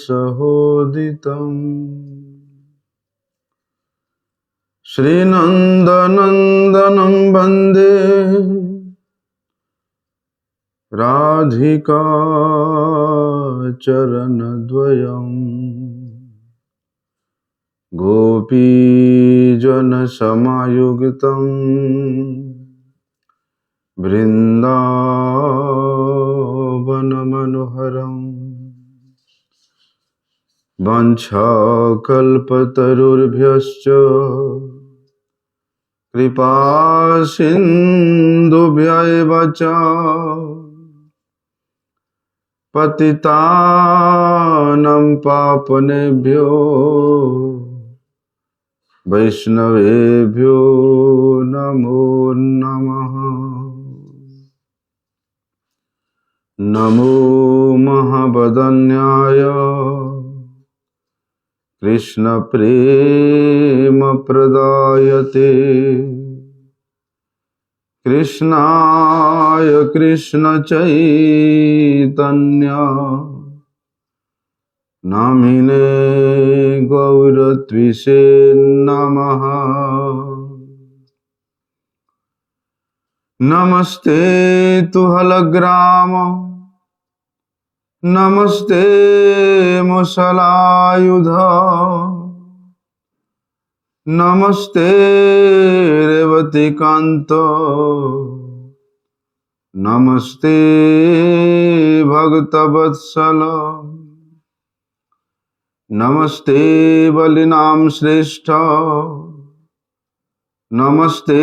सहोदितम् श्रीनन्दनन्दनं वन्दे राधिका चरणद्वयम् गोपीजनसमायुक्तं बृन्दावनमनोहरम् वाञ्छाकल्पतरुभ्यश्च कृपासिन्धुभ्यैव च पतितानं पावनेभ्यो वैष्णवेभ्यो नमो नमः। नमो महावदन्याय कृष्ण प्रेम प्रदायते कृष्णाय कृष्ण चैतन्य नामिने गौरत्विषे नमः। नमस्ते तु हलग्राम नमस्ते मुसलायुध नमस्ते रेवतीकान्त नमस्ते भक्तवत्सल नमस्ते बलिनाम श्रेष्ठ नमस्ते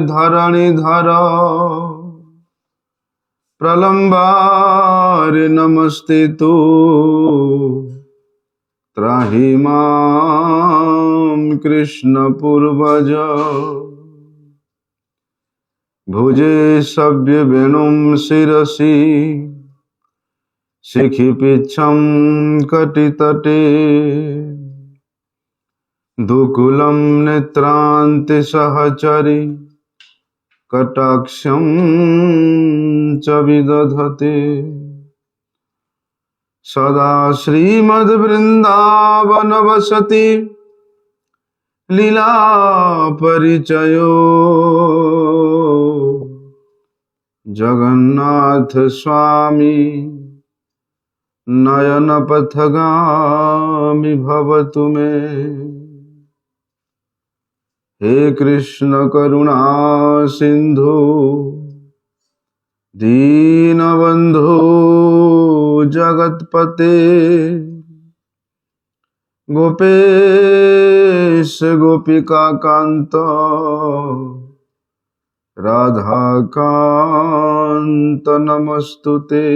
धरणीधर प्रलम्बारि नमस्ते तु त्राहि मां कृष्ण पूर्वज भुजे सव्य वेणुं शिरसि शिखिपिच्छं कटितटे दुकुलं नेत्रान्ते सहचरि कटाक्षं च विदधते सदा श्रीमद्वृन्दावनवसति लीला परिचयो जगन्नाथ स्वामी नयन पथगामी भवतु मे। हे कृष्ण करुणा सिंधु दीनबंधु जगतपते गोपेश गोपिका कांत राधा कांत नमस्तुते।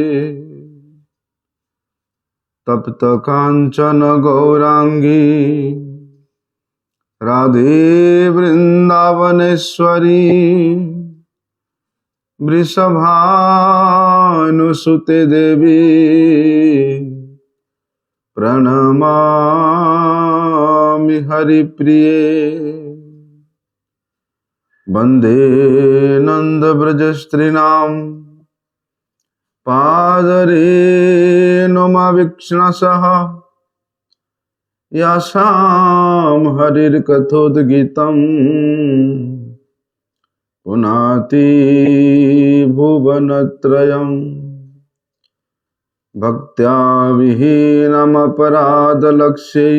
तप्त कांचन गौरांगी राधे वृंदावनेश्वरी वृषभानुसुते देवी प्रणमामि हरिप्रिये। वंदे नंदव्रजस्त्रीणां पादरेणुमावीक्ष्णसः यासां हरिर्कथोद्गीतं पुनाति भुवनत्रयम् भक्त्या विहीनमपराधलक्ष्यै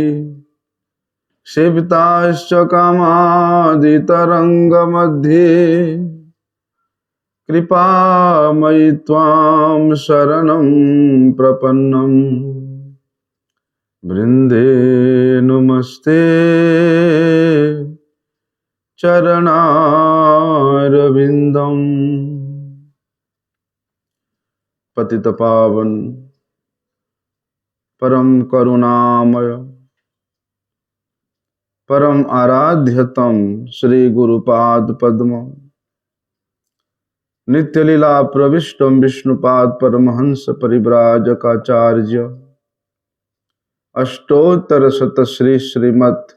क्षिप्ताश्च कामादितरङ्गमध्ये कृपामयि त्वां शरणं प्रपन्नं वृन्दे नुमस्ते चरणारविन्दम्। पतित पावन परम करुणामय परम आराध्यतम श्री गुरुपाद पद्म नित्य लीला प्रविष्टम विष्णुपाद परमहंस परिव्राजकाचार्य अष्टोत्तर शत श्री श्रीमत्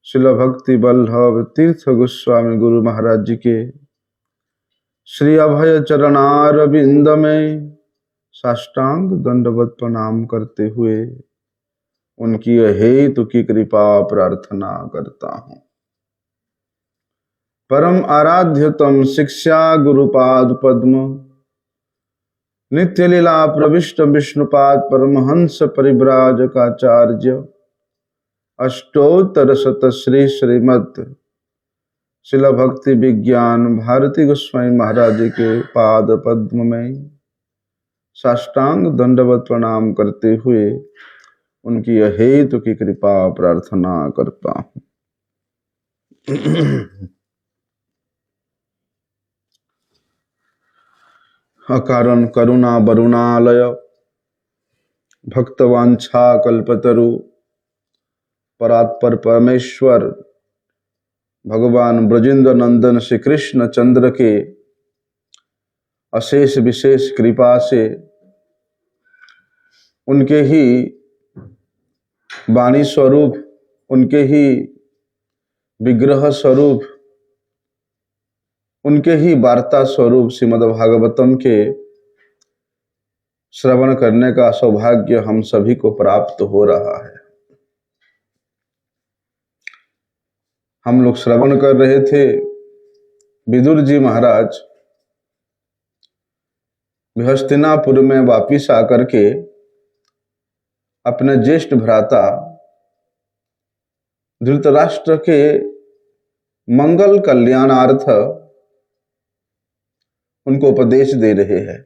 शिल भक्ति वल्लभ तीर्थ गोस्वामी गुरु महाराज जी के श्री अभय चरणारविंद में साष्टांग दंडवत प्रणाम करते हुए उनकी हेतु की कृपा प्रार्थना करता हूँ। परम आराध्यतम शिक्षा गुरुपाद पद्म नित्य लीला प्रविष्ट विष्णुपाद परमहंस परिव्राजकाचार्य अष्टोत्तर शत श्री श्रीमद शिला भक्ति विज्ञान भारती गोस्वामी महाराज के पाद पद्म में साष्टांग दंडवत प्रणाम करते हुए उनकी हेतु की कृपा प्रार्थना करता हूँ। अकारण करुणा वरुणालय भक्तवांछा कल्पतरु परात्पर परमेश्वर भगवान ब्रजेंद्र नंदन श्री कृष्ण चंद्र के अशेष विशेष कृपा से उनके ही वाणी स्वरूप, उनके ही विग्रह स्वरूप, उनके ही वार्ता स्वरूप श्रीमद् भागवतम के श्रवण करने का सौभाग्य हम सभी को प्राप्त हो रहा है। हम लोग श्रवण कर रहे थे विदुर जी महाराज हस्तिनापुर में वापिस आकर के अपने ज्येष्ठ भ्राता धृतराष्ट्र के मंगल कल्याणार्थ उनको उपदेश दे रहे हैं।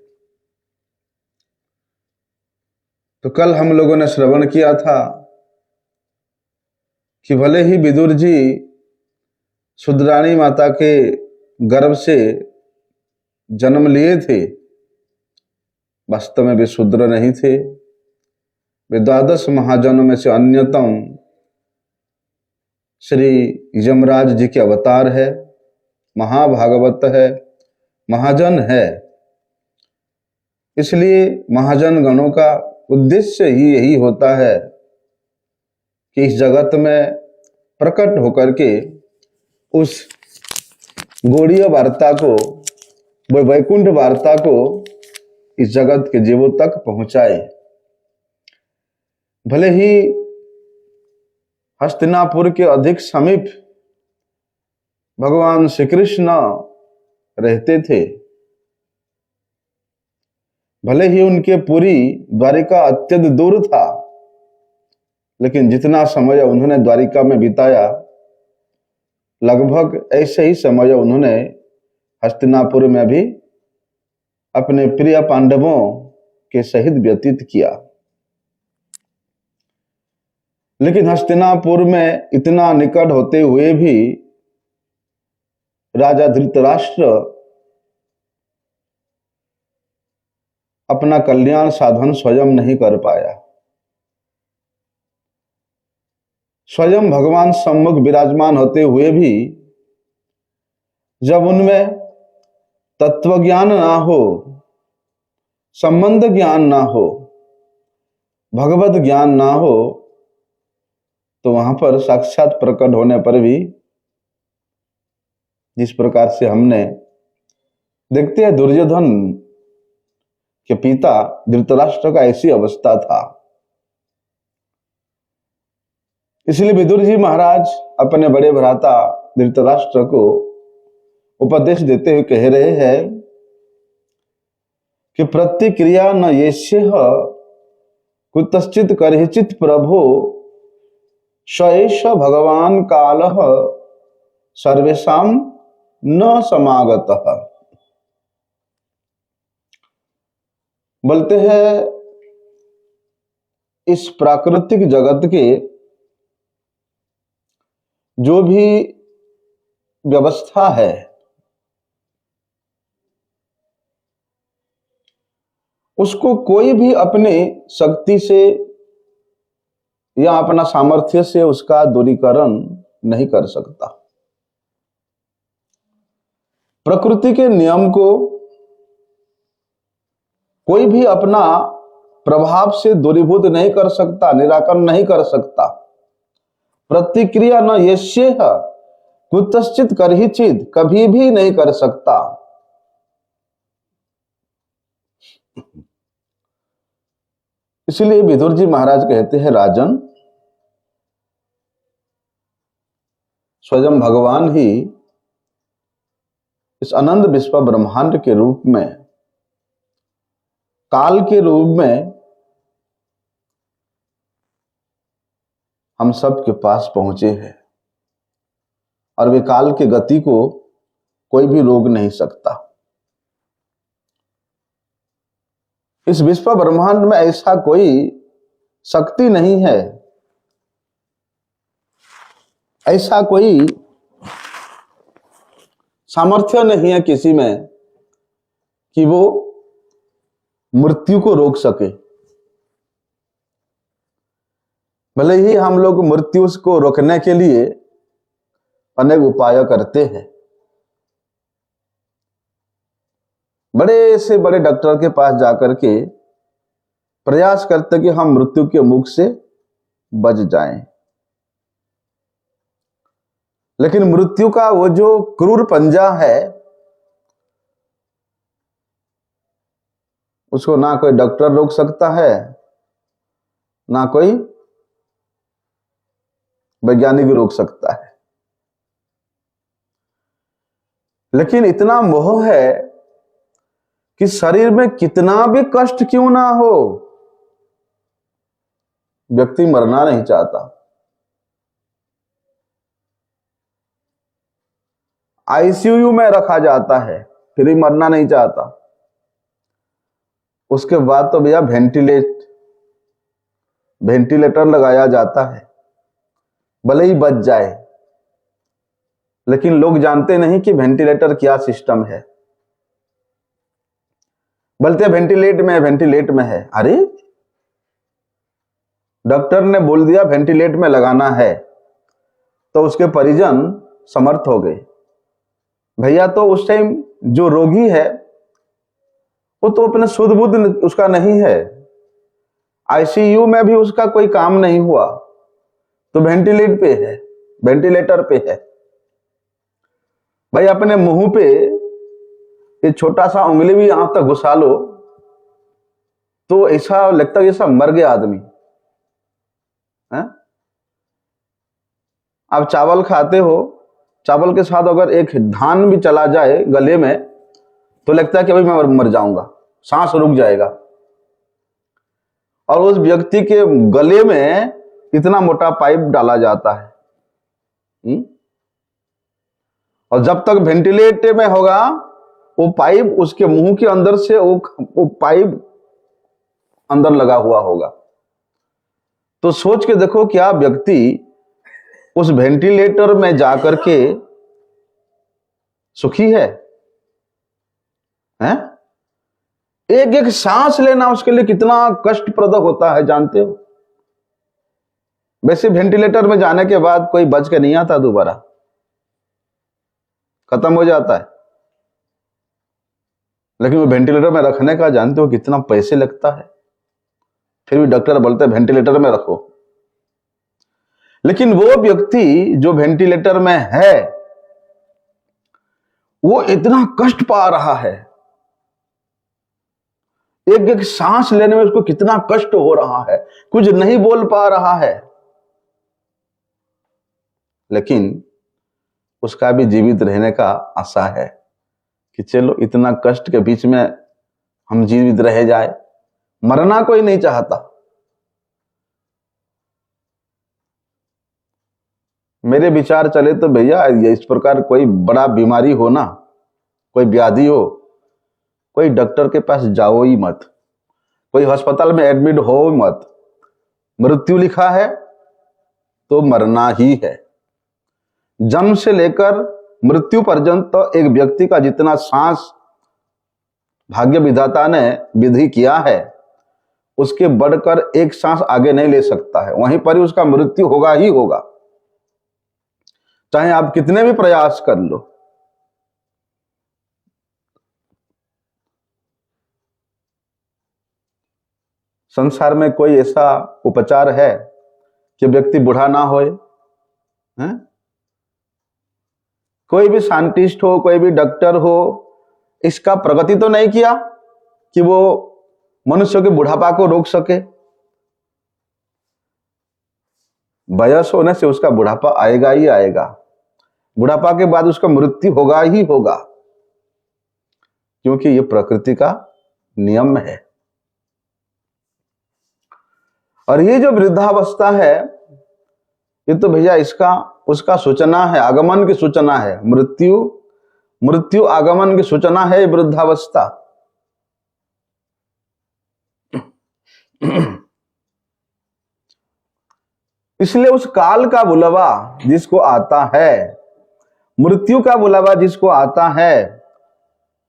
तो कल हम लोगों ने श्रवण किया था कि भले ही विदुर जी शुद्राणी माता के गर्भ से जन्म लिए थे, वास्तव में वे शूद्र नहीं थे। वे द्वादश महाजनों में से अन्यतम श्री यमराज जी के अवतार है, महाभागवत है, महाजन है। इसलिए महाजन गणों का उद्देश्य ही यही होता है कि इस जगत में प्रकट होकर के उस गौड़ीय वार्ता को, वैकुंठ वार्ता को इस जगत के जीवों तक पहुंचाए। भले ही हस्तिनापुर के अधिक समीप भगवान श्री कृष्ण रहते थे, भले ही उनके पुरी द्वारिका अत्यंत दूर था, लेकिन जितना समय उन्होंने द्वारिका में बिताया लगभग ऐसे ही समय उन्होंने हस्तिनापुर में भी अपने प्रिय पांडवों के सहित व्यतीत किया। लेकिन हस्तिनापुर में इतना निकट होते हुए भी राजा धृतराष्ट्र अपना कल्याण साधन स्वयं नहीं कर पाया। स्वयं भगवान सम्मुख विराजमान होते हुए भी जब उनमें तत्व ज्ञान ना हो, संबंध ज्ञान ना हो, भगवत ज्ञान ना हो, तो वहां पर साक्षात प्रकट होने पर भी जिस प्रकार से हमने देखते हैं दुर्योधन के पिता धृतराष्ट्र का ऐसी अवस्था था। इसलिए विदुर जी महाराज अपने बड़े भ्राता धृतराष्ट्र को उपदेश देते हुए कह रहे हैं कि प्रतिक्रिया न येष्यः कुतश्चित् करहिचित् प्रभो स एष भगवान कालः सर्वेषां न समागतः। बोलते हैं इस प्राकृतिक जगत के जो भी व्यवस्था है उसको कोई भी अपने शक्ति से या अपना सामर्थ्य से उसका दूरीकरण नहीं कर सकता। प्रकृति के नियम को कोई भी अपना प्रभाव से दूरीभूत नहीं कर सकता, निराकरण नहीं कर सकता। प्रतिक्रिया न येष्यः कुतश्चित् करहिचित्, कभी भी नहीं कर सकता। इसलिए विदुर जी महाराज कहते हैं, राजन, स्वयं भगवान ही इस अनंत विश्व ब्रह्मांड के रूप में, काल के रूप में हम सब के पास पहुंचे हैं, और वे काल की गति को कोई भी रोक नहीं सकता। इस विश्व ब्रह्मांड में ऐसा कोई शक्ति नहीं है, ऐसा कोई सामर्थ्य नहीं है किसी में कि वो मृत्यु को रोक सके। भले ही हम लोग मृत्यु को रोकने के लिए अनेक उपाय करते हैं, बड़े से बड़े डॉक्टर के पास जाकर के प्रयास करते कि हम मृत्यु के मुख से बच जाएं, लेकिन मृत्यु का वो जो क्रूर पंजा है, उसको ना कोई डॉक्टर रोक सकता है, ना कोई वैज्ञानिक रोक सकता है। लेकिन इतना मोह है कि शरीर में कितना भी कष्ट क्यों ना हो, व्यक्ति मरना नहीं चाहता। आईसीयू में रखा जाता है, फिर भी मरना नहीं चाहता। उसके बाद तो भैया वेंटिलेटर लगाया जाता है, भले ही बच जाए, लेकिन लोग जानते नहीं कि वेंटिलेटर क्या सिस्टम है। बोलते वेंटिलेट में है। अरे डॉक्टर ने बोल दिया वेंटिलेट में लगाना है, तो उसके परिजन समर्थ हो गए। भैया तो उस टाइम जो रोगी है वो तो अपने शुद्ध बुद्ध उसका नहीं है, आईसीयू में भी उसका कोई काम नहीं हुआ, तो वेंटिलेटर पे है। भाई अपने मुंह पे ये छोटा सा उंगली भी यहां तक घुसा लो तो ऐसा लगता है जैसा मर गया आदमी है? आप चावल खाते हो, चावल के साथ अगर एक धान भी चला जाए गले में तो लगता है कि अभी मैं मर जाऊंगा, सांस रुक जाएगा। और उस व्यक्ति के गले में इतना मोटा पाइप डाला जाता है, और जब तक वेंटिलेटर में होगा वो पाइप उसके मुंह के अंदर से वो पाइप अंदर लगा हुआ होगा। तो सोच के देखो क्या व्यक्ति उस वेंटिलेटर में जाकर के सुखी है? एक एक सांस लेना उसके लिए कितना कष्टप्रद होता है, जानते हो? वैसे वेंटिलेटर में जाने के बाद कोई बच के नहीं आता, दोबारा खत्म हो जाता है। लेकिन वो वेंटिलेटर में रखने का जानते हो कितना पैसे लगता है, फिर भी डॉक्टर बोलते हैं वेंटिलेटर में रखो। लेकिन वो व्यक्ति जो वेंटिलेटर में है वो इतना कष्ट पा रहा है, एक एक सांस लेने में उसको कितना कष्ट हो रहा है, कुछ नहीं बोल पा रहा है, लेकिन उसका भी जीवित रहने का आशा है कि चलो इतना कष्ट के बीच में हम जीवित रह जाए। मरना कोई नहीं चाहता। मेरे विचार चले तो भैया इस प्रकार कोई बड़ा बीमारी हो ना, कोई व्याधि हो, कोई डॉक्टर के पास जाओ ही मत, कोई अस्पताल में एडमिट हो मत। मृत्यु लिखा है तो मरना ही है। जन्म से लेकर मृत्यु पर्यंत तो एक व्यक्ति का जितना सांस भाग्य विधाता ने विधि किया है उसके बढ़कर एक सांस आगे नहीं ले सकता है, वहीं पर ही उसका मृत्यु होगा ही होगा, चाहे आप कितने भी प्रयास कर लो। संसार में कोई ऐसा उपचार है कि व्यक्ति बूढ़ा ना होए? कोई भी साइंटिस्ट हो, कोई भी डॉक्टर हो, इसका प्रगति तो नहीं किया कि वो मनुष्य के बुढ़ापा को रोक सके। वयस होने से उसका बुढ़ापा आएगा ही आएगा, बुढ़ापा के बाद उसका मृत्यु होगा ही होगा, क्योंकि ये प्रकृति का नियम है। और ये जो वृद्धावस्था है, ये तो भैया इसका उसका सूचना है, आगमन की सूचना है। मृत्यु आगमन की सूचना है वृद्धावस्था। इसलिए उस काल का बुलावा जिसको आता है, मृत्यु का बुलावा जिसको आता है,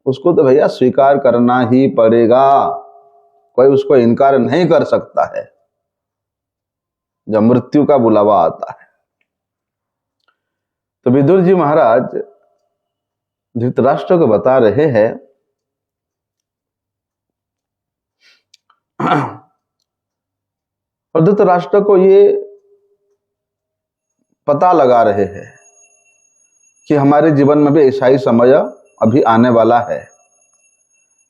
उसको तो भैया स्वीकार करना ही पड़ेगा, कोई उसको इनकार नहीं कर सकता है। जब मृत्यु का बुलावा आता है तो विदुर जी महाराज धृतराष्ट्र को बता रहे हैं, और धृतराष्ट्र को ये पता लगा रहे हैं कि हमारे जीवन में भी ऐसा ही समय अभी आने वाला है।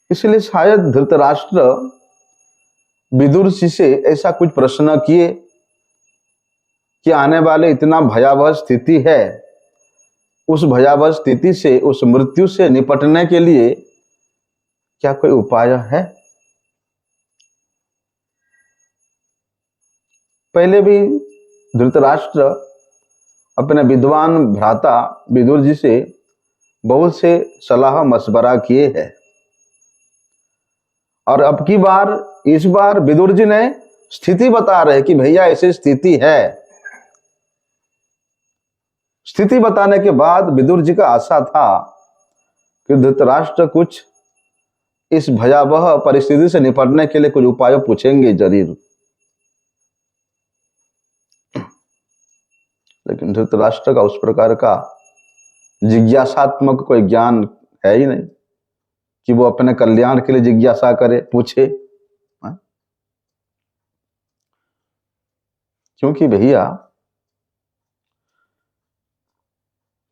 इसलिए शायद धृतराष्ट्र विदुर जी से ऐसा कुछ प्रश्न किए कि आने वाले इतना भयावह स्थिति है, उस भयावह स्थिति से, उस मृत्यु से निपटने के लिए क्या कोई उपाय है? पहले भी धृतराष्ट्र अपने विद्वान भ्राता विदुर जी से बहुत से सलाह मशवरा किए हैं, और अब की बार इस बार विदुर जी ने स्थिति बता रहे कि भैया ऐसी स्थिति है। स्थिति बताने के बाद विदुर जी का आशा था कि धृतराष्ट्र कुछ इस भयावह परिस्थिति से निपटने के लिए कुछ उपाय पूछेंगे जरूर, लेकिन धृतराष्ट्र का उस प्रकार का जिज्ञासात्मक कोई ज्ञान है ही नहीं कि वो अपने कल्याण के लिए जिज्ञासा करे, पूछे। क्योंकि भैया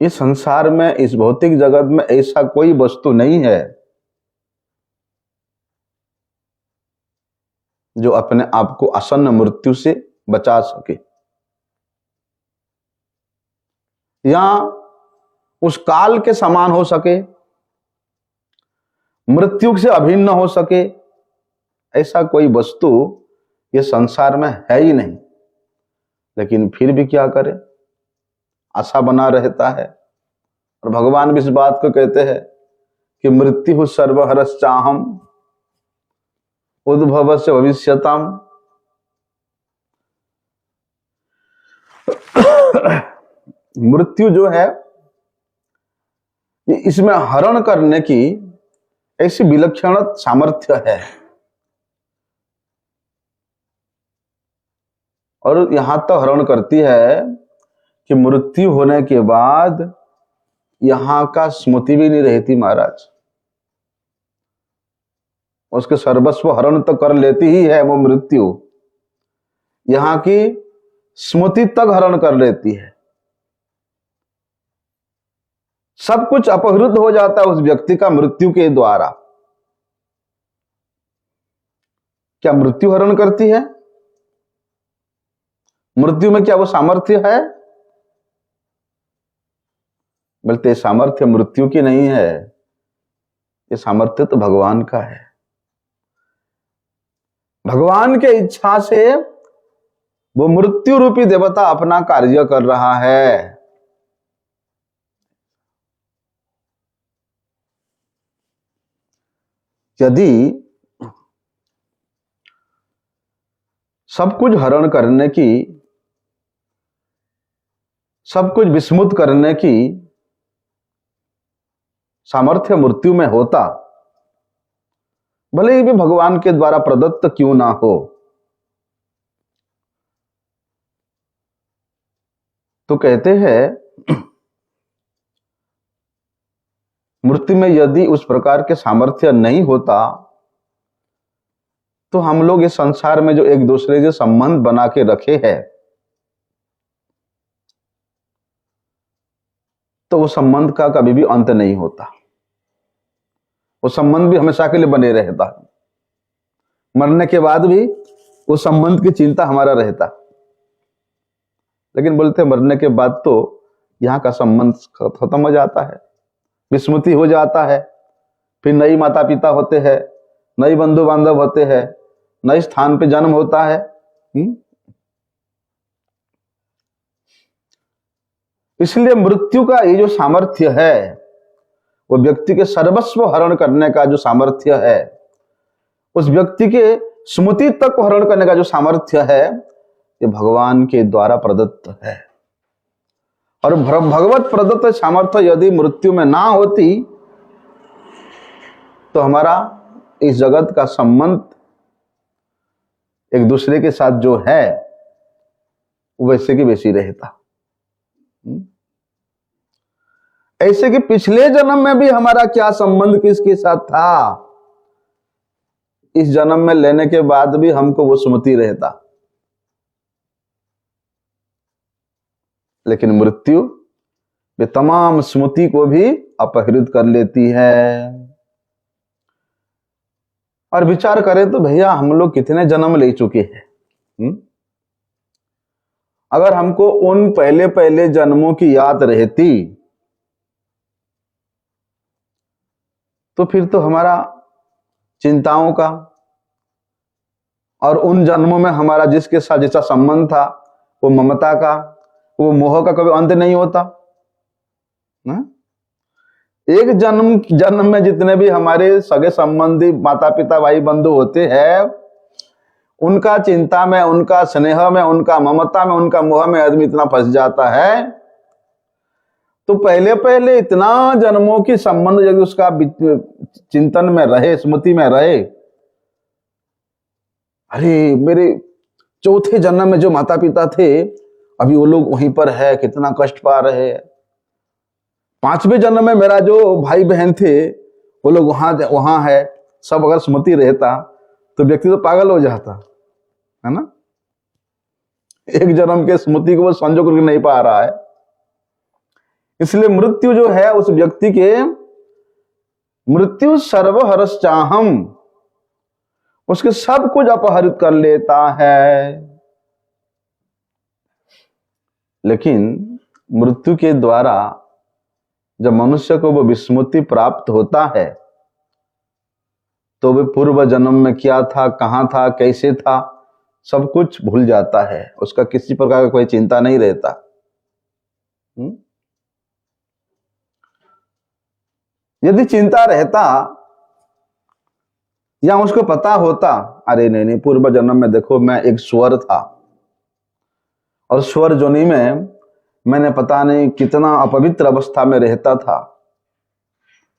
इस संसार में, इस भौतिक जगत में ऐसा कोई वस्तु नहीं है जो अपने आप को आसन्न मृत्यु से बचा सके, या उस काल के समान हो सके, मृत्यु से अभिन्न हो सके। ऐसा कोई वस्तु ये संसार में है ही नहीं। लेकिन फिर भी क्या करे, आशा बना रहता है। और भगवान भी इस बात को कहते हैं कि मृत्यु सर्वहरश्चाहम उद्भवस्य भविष्यताम। मृत्यु जो है, इसमें हरण करने की ऐसी विलक्षण सामर्थ्य है। और यहां तक हरण करती है कि मृत्यु होने के बाद यहां का स्मृति भी नहीं रहती महाराज। उसके सर्वस्व हरण तो कर लेती ही है वो मृत्यु, यहां की स्मृति तक हरण कर लेती है। सब कुछ अपहृत हो जाता है उस व्यक्ति का मृत्यु के द्वारा। क्या मृत्यु हरण करती है? मृत्यु में क्या वो सामर्थ्य है? बोलते सामर्थ्य मृत्यु की नहीं है, ये सामर्थ्य तो भगवान का है। भगवान के इच्छा से वो मृत्यु रूपी देवता अपना कार्य कर रहा है। यदि सब कुछ हरण करने की, सब कुछ विस्मृत करने की सामर्थ्य मृत्यु में होता, भले ही भी भगवान के द्वारा प्रदत्त क्यों ना हो, तो कहते हैं मृत्यु में यदि उस प्रकार के सामर्थ्य नहीं होता तो हम लोग इस संसार में जो एक दूसरे से संबंध बना के रखे हैं, तो वो संबंध का कभी भी अंत नहीं होता। वो संबंध भी हमेशा के लिए बने रहता, मरने के बाद भी वो संबंध की चिंता हमारा रहता। लेकिन बोलते मरने के बाद तो यहाँ का संबंध खत्म हो जाता है, विस्मृति हो जाता है, फिर नई माता पिता होते हैं, नई बंधु बांधव होते हैं, नए स्थान पे जन्म होता है। इसलिए मृत्यु का ये जो सामर्थ्य है, वो व्यक्ति के सर्वस्व हरण करने का जो सामर्थ्य है, उस व्यक्ति के स्मृति तक को हरण करने का जो सामर्थ्य है, ये भगवान के द्वारा प्रदत्त है। और भगवत प्रदत्त सामर्थ्य यदि मृत्यु में ना होती तो हमारा इस जगत का संबंध एक दूसरे के साथ जो है वैसे की वैसी रहता। ऐसे कि पिछले जन्म में भी हमारा क्या संबंध किसके साथ था, इस जन्म में लेने के बाद भी हमको वो स्मृति रहता। लेकिन मृत्यु वे तमाम स्मृति को भी अपहृत कर लेती है। और विचार करें तो भैया हम लोग कितने जन्म ले चुके हैं। अगर हमको उन पहले पहले जन्मों की याद रहती तो फिर तो हमारा चिंताओं का और उन जन्मों में हमारा जिसके साथ जैसा संबंध था, वो ममता का, वो मोह का कभी अंत नहीं होता ना? एक जन्म में जितने भी हमारे सगे संबंधी माता पिता भाई बंधु होते हैं, उनका चिंता में, उनका स्नेह में, उनका ममता में, उनका मोह में आदमी इतना फंस जाता है। तो पहले पहले इतना जन्मों की संबंध यदि उसका चिंतन में रहे, स्मृति में रहे, अरे मेरे चौथे जन्म में जो माता पिता थे अभी वो लोग वहीं पर है, कितना कष्ट पा रहे हैं। पांचवें जन्म में मेरा जो भाई बहन थे वो लोग वहां है, सब अगर स्मृति रहता तो व्यक्ति तो पागल हो जाता है ना। एक जन्म के स्मृति को वो संजो करके नहीं पा रहा है। इसलिए मृत्यु जो है उस व्यक्ति के, मृत्यु सर्वहरस चाहम, उसके सब कुछ अपहरित कर लेता है। लेकिन मृत्यु के द्वारा जब मनुष्य को वो विस्मृति प्राप्त होता है तो वे पूर्व जन्म में क्या था, कहां था, कैसे था, सब कुछ भूल जाता है। उसका किसी प्रकार का कोई चिंता नहीं रहता। यदि चिंता रहता या उसको पता होता, अरे नहीं पूर्व जन्म में देखो मैं एक स्वर था और स्वर जोनि में मैंने पता नहीं कितना अपवित्र अवस्था में रहता था,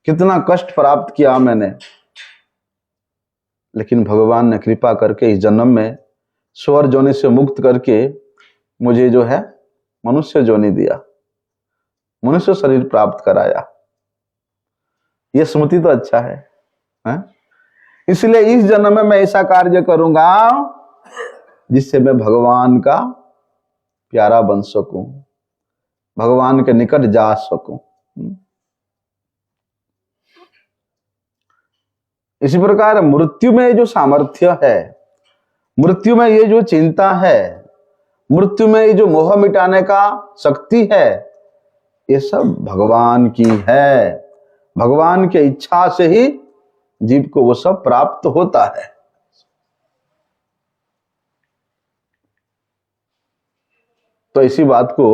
कितना कष्ट प्राप्त किया मैंने, लेकिन भगवान ने कृपा करके इस जन्म में स्वर जोनि से मुक्त करके मुझे जो है मनुष्य जोनि दिया, मनुष्य शरीर प्राप्त कराया। यह स्मृति तो अच्छा है? इसलिए इस जन्म में मैं ऐसा कार्य करूंगा जिससे मैं भगवान का प्यारा बन सकूं, भगवान के निकट जा सकूं। इसी प्रकार मृत्यु में जो सामर्थ्य है, मृत्यु में ये जो चिंता है, मृत्यु में ये जो मोह मिटाने का शक्ति है, ये सब भगवान की है। भगवान के इच्छा से ही जीव को वो सब प्राप्त होता है। तो इसी बात को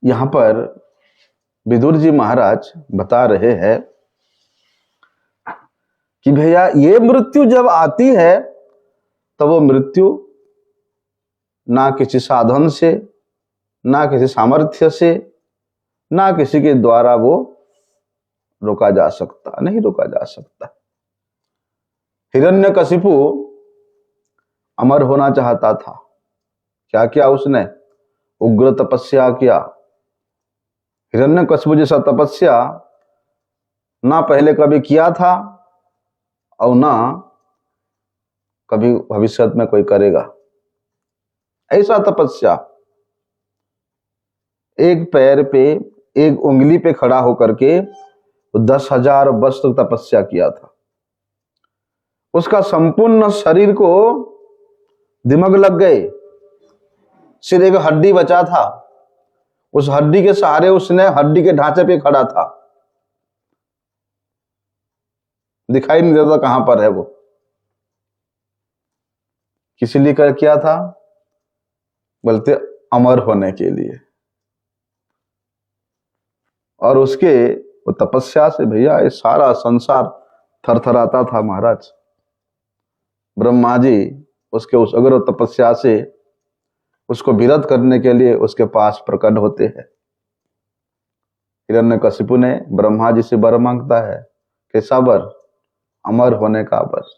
यहां पर विदुर जी महाराज बता रहे हैं कि भैया ये मृत्यु जब आती है तो वो मृत्यु ना किसी साधन से, ना किसी सामर्थ्य से, ना किसी के द्वारा वो रोका जा सकता, नहीं रोका जा सकता। हिरण्यकशिपु अमर होना चाहता था, क्या किया उसने? उग्र तपस्या किया। हिरण्यकशिपु जैसा तपस्या ना पहले कभी किया था और ना कभी भविष्य में कोई करेगा। ऐसा तपस्या, एक पैर पे, एक उंगली पे खड़ा होकर के 10,000 वर्ष तक तपस्या किया था। उसका संपूर्ण शरीर को दिमक लग गए, सिर्फ एक हड्डी बचा था, उस हड्डी के सहारे उसने हड्डी के ढांचे पे खड़ा था, दिखाई नहीं देता कहां पर है वो। किस लिए कर किया था? बोलते अमर होने के लिए। और उसके वो तपस्या से भैया ये सारा संसार थरथराता था महाराज। ब्रह्मा जी उसके उस अगर तपस्या से उसको विरत करने के लिए उसके पास प्रकट होते हैं। हिरण्यकशिपु ने ब्रह्मा जी से वर मांगता है, कैसा वर? अमर होने का वर।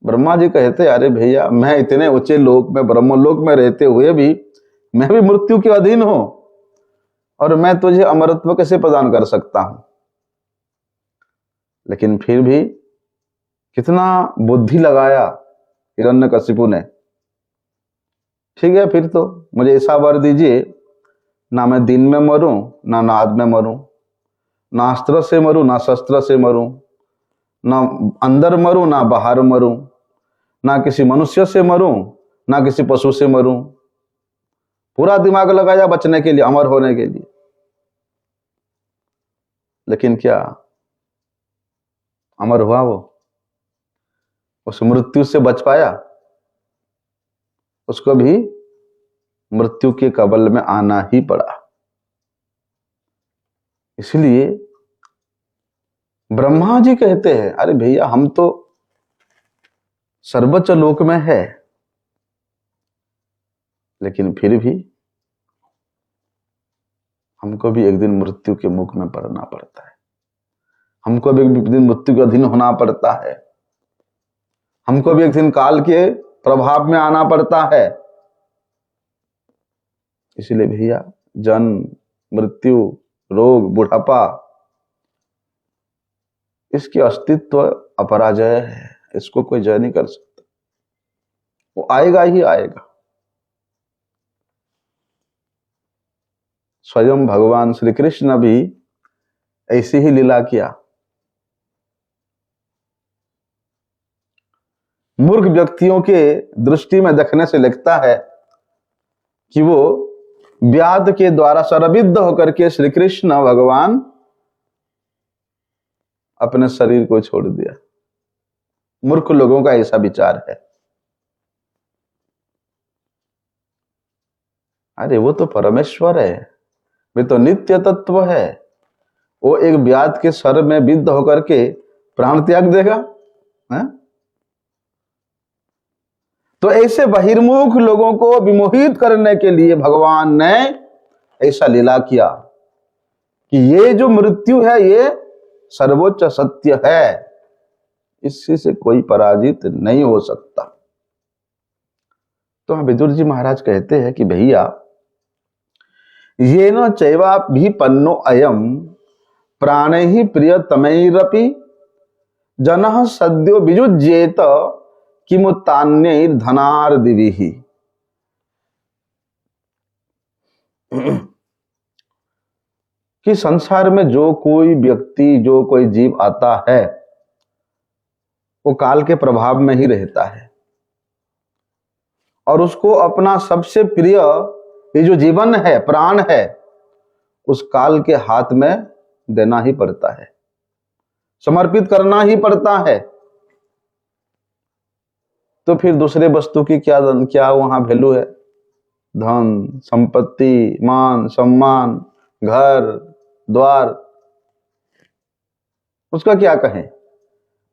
ब्रह्मा जी कहते अरे भैया मैं इतने ऊंचे लोक में ब्रह्मलोक में रहते हुए भी मैं भी मृत्यु के अधीन हूं, और मैं तुझे अमरत्व कैसे प्रदान कर सकता हूं? लेकिन फिर भी कितना बुद्धि लगाया हिरण्यकशिपु ने। ठीक है, फिर तो मुझे ऐसा वर दीजिए, ना मैं दिन में मरूं ना नाद में मरूं, ना अस्त्र से मरूं ना शस्त्र से मरूं, ना अंदर मरूं ना बाहर मरूं, ना किसी मनुष्य से मरूं ना किसी पशु से मरूं। पूरा दिमाग लगाया बचने के लिए, अमर होने के लिए। लेकिन क्या अमर हुआ वो? उस मृत्यु से बच पाया? उसको भी मृत्यु के कबल में आना ही पड़ा। इसलिए ब्रह्मा जी कहते हैं अरे भैया हम तो सर्वोच्च लोक में है, लेकिन फिर भी हमको भी एक दिन मृत्यु के मुख में पड़ना पड़ता है, हमको भी एक दिन मृत्यु के अधीन होना पड़ता है, हमको भी एक दिन काल के प्रभाव में आना पड़ता है। इसलिए भैया जन्म, मृत्यु, रोग, बुढ़ापा, इसकी अस्तित्व अपराजय है, इसको कोई जय नहीं कर सकता। वो आएगा ही आएगा। स्वयं भगवान श्री कृष्ण भी ऐसी ही लीला किया। मूर्ख व्यक्तियों के दृष्टि में देखने से लगता है कि वो व्याध के द्वारा शरविद्ध होकर के श्री कृष्ण भगवान अपने शरीर को छोड़ दिया। मूर्ख लोगों का ऐसा विचार है। अरे वो तो परमेश्वर है, वे तो नित्य तत्व है, वो एक व्याध के सर में विद्ध होकर के प्राण त्याग देगा है? तो ऐसे बहिर्मुख लोगों को विमोहित करने के लिए भगवान ने ऐसा लीला किया कि ये जो मृत्यु है ये सर्वोच्च सत्य है, इससे से कोई पराजित नहीं हो सकता। तो विदुर जी महाराज कहते हैं कि भैया ये न चैवा भी पन्नो अयम प्राणे ही प्रियतमैरपि जनः सद्यो विजुज्येत किमुत्तान्यैर् धनार्दिभिः। कि संसार में जो कोई व्यक्ति, जो कोई जीव आता है वो काल के प्रभाव में ही रहता है, और उसको अपना सबसे प्रिय ये जो जीवन है, प्राण है, उस काल के हाथ में देना ही पड़ता है, समर्पित करना ही पड़ता है। तो फिर दूसरे वस्तु की क्या वहां वैल्यू है? धन, संपत्ति, मान, सम्मान, घर द्वार, उसका क्या कहें?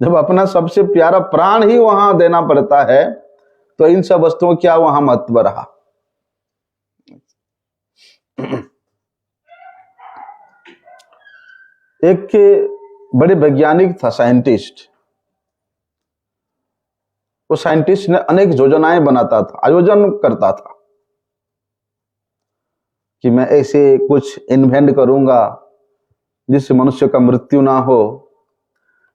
जब अपना सबसे प्यारा प्राण ही वहां देना पड़ता है तो इन सब वस्तुओं क्या वहां महत्व रहा? एक बड़े वैज्ञानिक था, साइंटिस्ट। वो साइंटिस्ट ने अनेक योजनाएं बनाता था, आयोजन करता था कि मैं ऐसे कुछ इन्वेंट करूंगा जिससे मनुष्य का मृत्यु ना हो,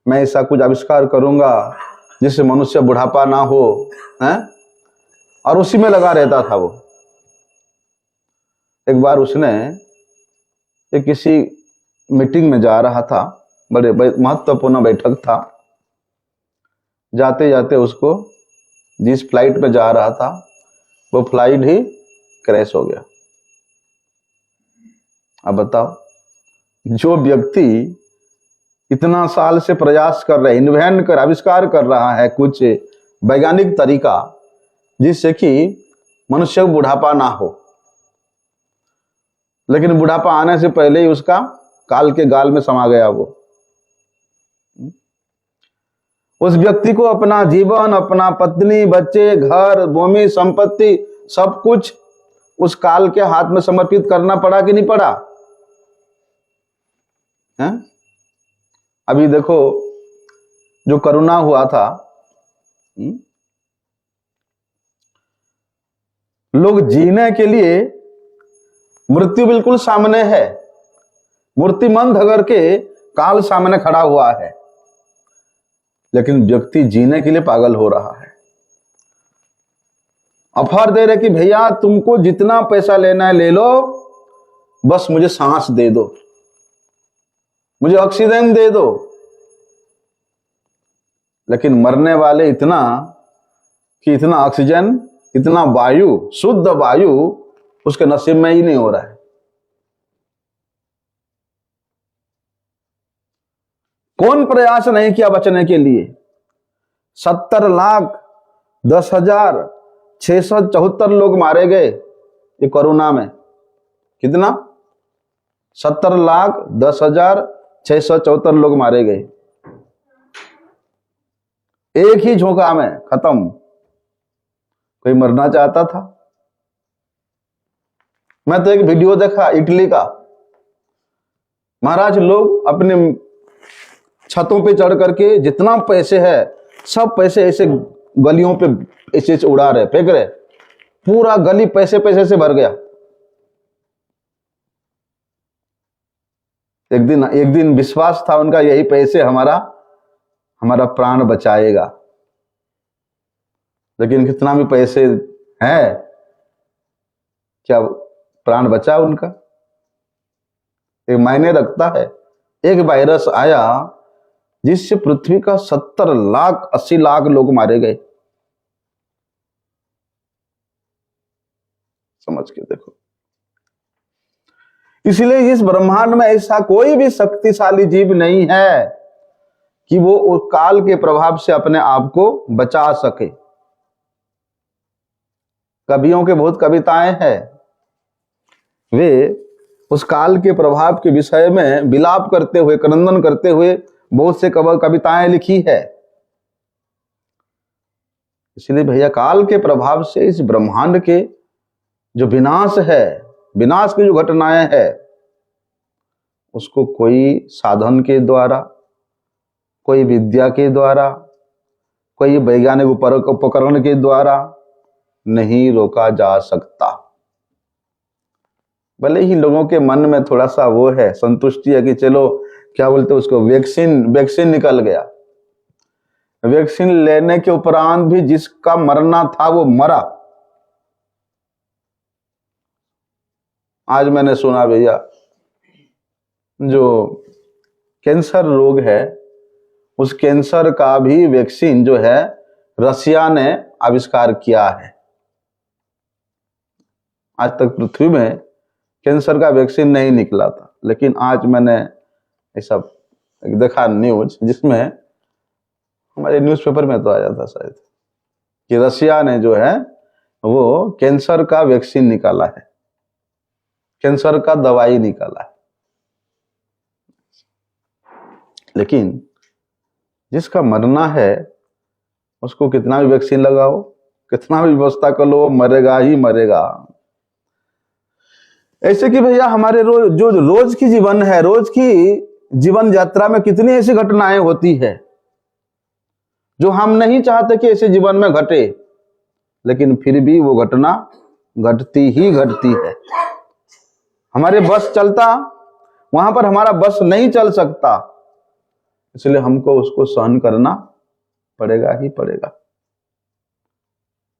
मैं ऐसा कुछ आविष्कार करूंगा जिससे मनुष्य बुढ़ापा ना हो, हैं? और उसी में लगा रहता था वो। एक बार उसने एक किसी मीटिंग में जा रहा था, बड़े महत्वपूर्ण बैठक था। जाते जाते उसको जिस फ्लाइट में जा रहा था वो फ्लाइट ही क्रैश हो गया। अब बताओ, जो व्यक्ति इतना साल से प्रयास कर रहा है, इन्वेंट कर, आविष्कार कर रहा है कुछ वैज्ञानिक तरीका जिससे कि मनुष्य को बुढ़ापा ना हो, लेकिन बुढ़ापा आने से पहले ही उसका काल के गाल में समा गया वो। उस व्यक्ति को अपना जीवन, अपना पत्नी, बच्चे, घर, भूमि, संपत्ति, सब कुछ उस काल के हाथ में समर्पित करना पड़ा कि नहीं पड़ा? है? अभी देखो जो कोरोना हुआ था, लोग जीने के लिए, मृत्यु बिल्कुल सामने है, मूर्तिमंत होकर के काल सामने खड़ा हुआ है, लेकिन व्यक्ति जीने के लिए पागल हो रहा है। ऑफर दे रहे कि भैया तुमको जितना पैसा लेना है ले लो, बस मुझे सांस दे दो, मुझे ऑक्सीजन दे दो। लेकिन मरने वाले इतना कि इतना ऑक्सीजन, इतना वायु, शुद्ध वायु उसके नसीब में ही नहीं हो रहा है। कौन प्रयास नहीं किया बचने के लिए? 70,10,674 लोग मारे गए ये कोरोना में। कितना? 70,10,674 लोग मारे गए, एक ही झोंका में खत्म। कोई मरना चाहता था? मैं तो एक वीडियो देखा इटली का, महाराज लोग अपने छतों पे चढ़ करके जितना पैसे है सब पैसे ऐसे गलियों पे ऐसे उड़ा रहे, फेंक रहे, पूरा गली पैसे पैसे से भर गया। एक दिन विश्वास था उनका, यही पैसे हमारा प्राण बचाएगा। लेकिन कितना भी पैसे है, क्या प्राण बचा उनका? एक मायने रखता है। एक वायरस आया जिससे पृथ्वी का 70 लाख 80 लाख लोग मारे गए। समझ के देखो। इसलिए इस ब्रह्मांड में ऐसा कोई भी शक्तिशाली जीव नहीं है कि वो उस काल के प्रभाव से अपने आप को बचा सके। कवियों के बहुत कविताएं हैं, वे उस काल के प्रभाव के विषय में विलाप करते हुए, क्रंदन करते हुए बहुत से कविताएं लिखी है। इसलिए भैया काल के प्रभाव से इस ब्रह्मांड के जो विनाश है, विनाश की जो घटनाएं है, उसको कोई साधन के द्वारा, कोई विद्या के द्वारा, कोई वैज्ञानिक उपकरण के द्वारा नहीं रोका जा सकता। भले ही लोगों के मन में थोड़ा सा वो है, संतुष्टि है कि चलो क्या बोलते उसको, वैक्सीन निकल गया। वैक्सीन लेने के उपरांत भी जिसका मरना था वो मरा। आज मैंने सुना भैया जो कैंसर रोग है, उस कैंसर का भी वैक्सीन जो है रसिया ने आविष्कार किया है। आज तक पृथ्वी में कैंसर का वैक्सीन नहीं निकला था, लेकिन आज मैंने ऐसा देखा न्यूज, जिसमें हमारे न्यूज़पेपर में तो आया था शायद, कि रसिया ने जो है वो कैंसर का वैक्सीन निकाला है, कैंसर का दवाई निकाला है। लेकिन जिसका मरना है उसको कितना भी वैक्सीन लगाओ, कितना भी व्यवस्था कर लो, मरेगा ही मरेगा। ऐसे कि भैया हमारे रोज की जीवन है, रोज की जीवन यात्रा में कितनी ऐसी घटनाएं होती है जो हम नहीं चाहते कि ऐसे जीवन में घटे, लेकिन फिर भी वो घटना घटती ही घटती है। हमारे बस चलता, वहां पर हमारा बस नहीं चल सकता, इसलिए हमको उसको सहन करना पड़ेगा ही पड़ेगा।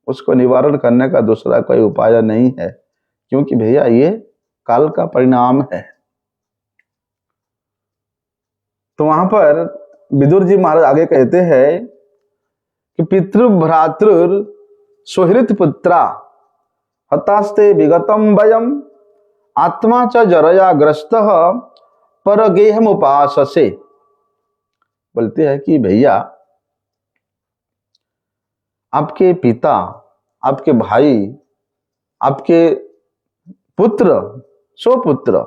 उसको निवारण करने का दूसरा कोई उपाय नहीं है, क्योंकि भैया ये काल का परिणाम है। तो वहां पर विदुर जी महाराज आगे कहते हैं कि पितृ भ्रातृ सुहृत पुत्रा हतास्ते विगतम वयम आत्मा च जरया ग्रस्तः परगेहम उपाससे। बोलते हैं कि भैया आपके पिता, आपके भाई, आपके पुत्र, सुपुत्र,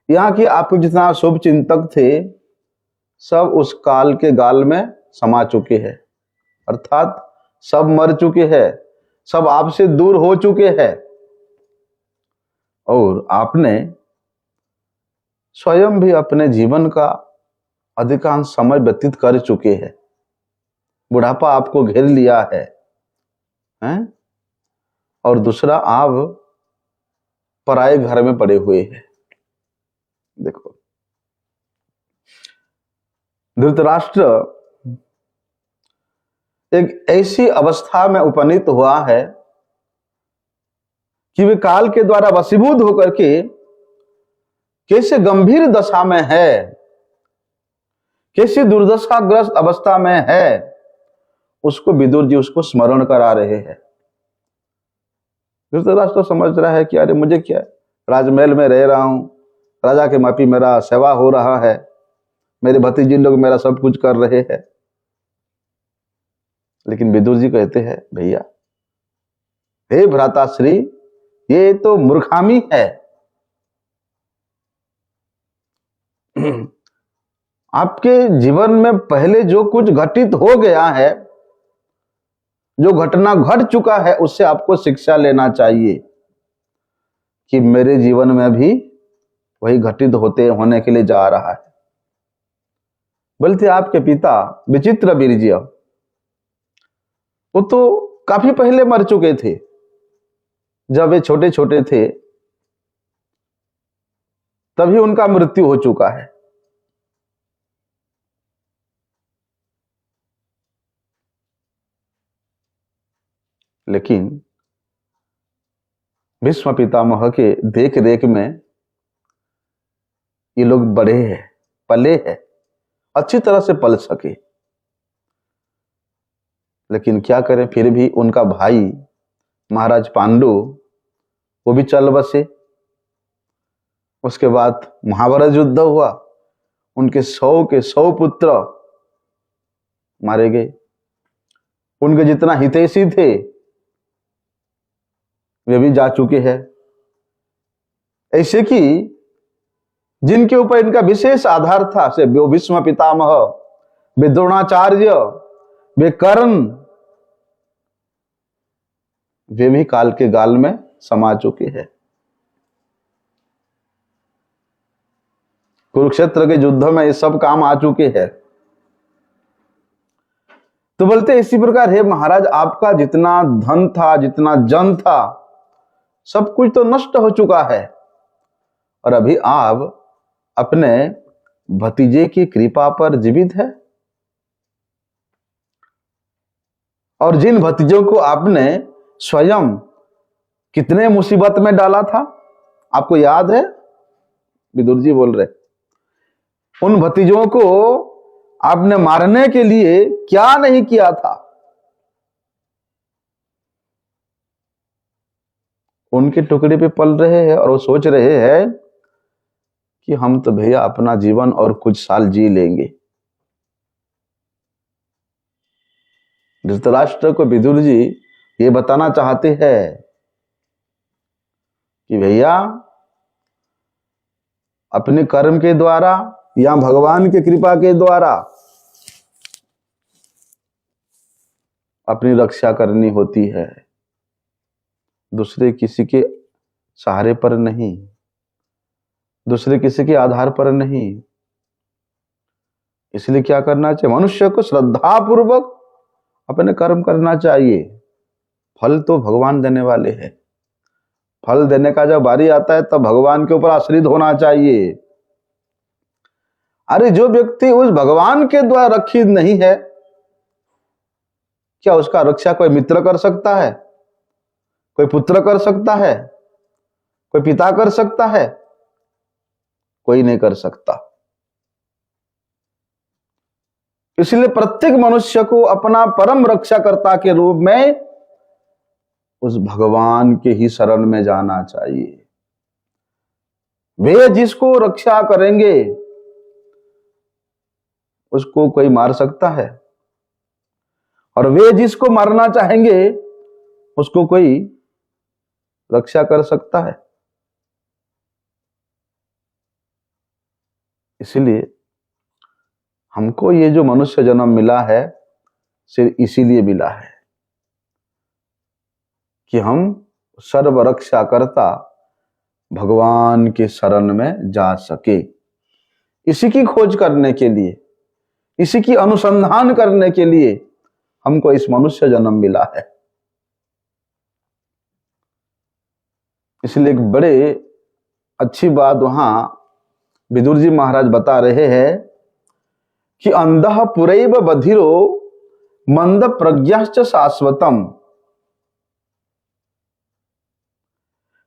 यहाँ के आपके जितना शुभ चिंतक थे सब उस काल के गाल में समा चुके हैं, अर्थात सब मर चुके हैं, सब आपसे दूर हो चुके हैं और आपने स्वयं भी अपने जीवन का अधिकांश समय व्यतीत कर चुके हैं। बुढ़ापा आपको घेर लिया है, हैं? और दूसरा आप पराये घर में पड़े हुए हैं। देखो धृतराष्ट्र एक ऐसी अवस्था में उपनीत हुआ है कि वे काल के द्वारा वशीभूत होकर के कैसे गंभीर दशा में है, कैसी दुर्दशाग्रस्त अवस्था में है, उसको विदुर जी उसको स्मरण करा रहे हैं। धृतराष्ट्र समझ रहा है कि अरे मुझे क्या, राजमहल में रह रहा हूं, राजा के मापी मेरा सेवा हो रहा है, मेरे भतीजी लोग मेरा सब कुछ कर रहे हैं। लेकिन विदुर जी कहते हैं भैया, हे भ्राताश्री, ये तो मूर्खामी है। आपके जीवन में पहले जो कुछ घटित हो गया है, जो घटना घट चुका है, उससे आपको शिक्षा लेना चाहिए कि मेरे जीवन में भी वही घटित होने के लिए जा रहा है। बोलते आपके पिता विचित्र वीर्य, वो तो काफी पहले मर चुके थे, जब वे छोटे छोटे थे तभी उनका मृत्यु हो चुका है। लेकिन भीष्म पितामह के देख रेख में ये लोग बड़े हैं, पले हैं, अच्छी तरह से पल सके। लेकिन क्या करें, फिर भी उनका भाई महाराज पांडु वो भी चल बसे। उसके बाद महाभारत युद्ध हुआ, उनके 100 के 100 पुत्र मारे गए। उनके जितना हितैषी थे वे भी जा चुके हैं। ऐसे कि जिनके ऊपर इनका विशेष आधार था, से भीष्म पितामह, वे द्रोणाचार्य, वे कर्ण, वे भी काल के गाल में समा चुके हैं। कुरुक्षेत्र के युद्ध में ये सब काम आ चुके हैं। तो बोलते इसी प्रकार, हे महाराज, आपका जितना धन था, जितना जन था, सब कुछ तो नष्ट हो चुका है और अभी आप अपने भतीजे की कृपा पर जीवित है। और जिन भतीजों को आपने स्वयं कितने मुसीबत में डाला था, आपको याद है? विदुर जी बोल रहे, उन भतीजों को आपने मारने के लिए क्या नहीं किया था। उनके टुकड़े पे पल रहे हैं और वो सोच रहे हैं कि हम तो भैया अपना जीवन और कुछ साल जी लेंगे। धृतराष्ट्र को विदुर जी ये बताना चाहते हैं कि भैया अपने कर्म के द्वारा या भगवान की कृपा के द्वारा अपनी रक्षा करनी होती है, दूसरे किसी के सहारे पर नहीं, दूसरे किसी के आधार पर नहीं। इसलिए क्या करना चाहिए, मनुष्य को श्रद्धा पूर्वक अपने कर्म करना चाहिए। फल तो भगवान देने वाले हैं। फल देने का जब बारी आता है तब भगवान के ऊपर आश्रित होना चाहिए। अरे जो व्यक्ति उस भगवान के द्वारा रक्षित नहीं है, क्या उसका रक्षा कोई मित्र कर सकता है? कोई पुत्र कर सकता है? कोई पिता कर सकता है? कोई नहीं कर सकता। इसलिए प्रत्येक मनुष्य को अपना परम रक्षाकर्ता के रूप में उस भगवान के ही शरण में जाना चाहिए। वे जिसको रक्षा करेंगे उसको कोई मार सकता है, और वे जिसको मारना चाहेंगे उसको कोई रक्षा कर सकता है। इसलिए हमको ये जो मनुष्य जन्म मिला है सिर्फ इसीलिए मिला है कि हम सर्व रक्षा करता भगवान के शरण में जा सके। इसी की खोज करने के लिए, इसी की अनुसंधान करने के लिए हमको इस मनुष्य जन्म मिला है। इसलिए एक बड़े अच्छी बात वहां विदुर जी महाराज बता रहे हैं कि अंधः पुरैव बधिरो मंद प्रज्ञाश्च शाश्वतम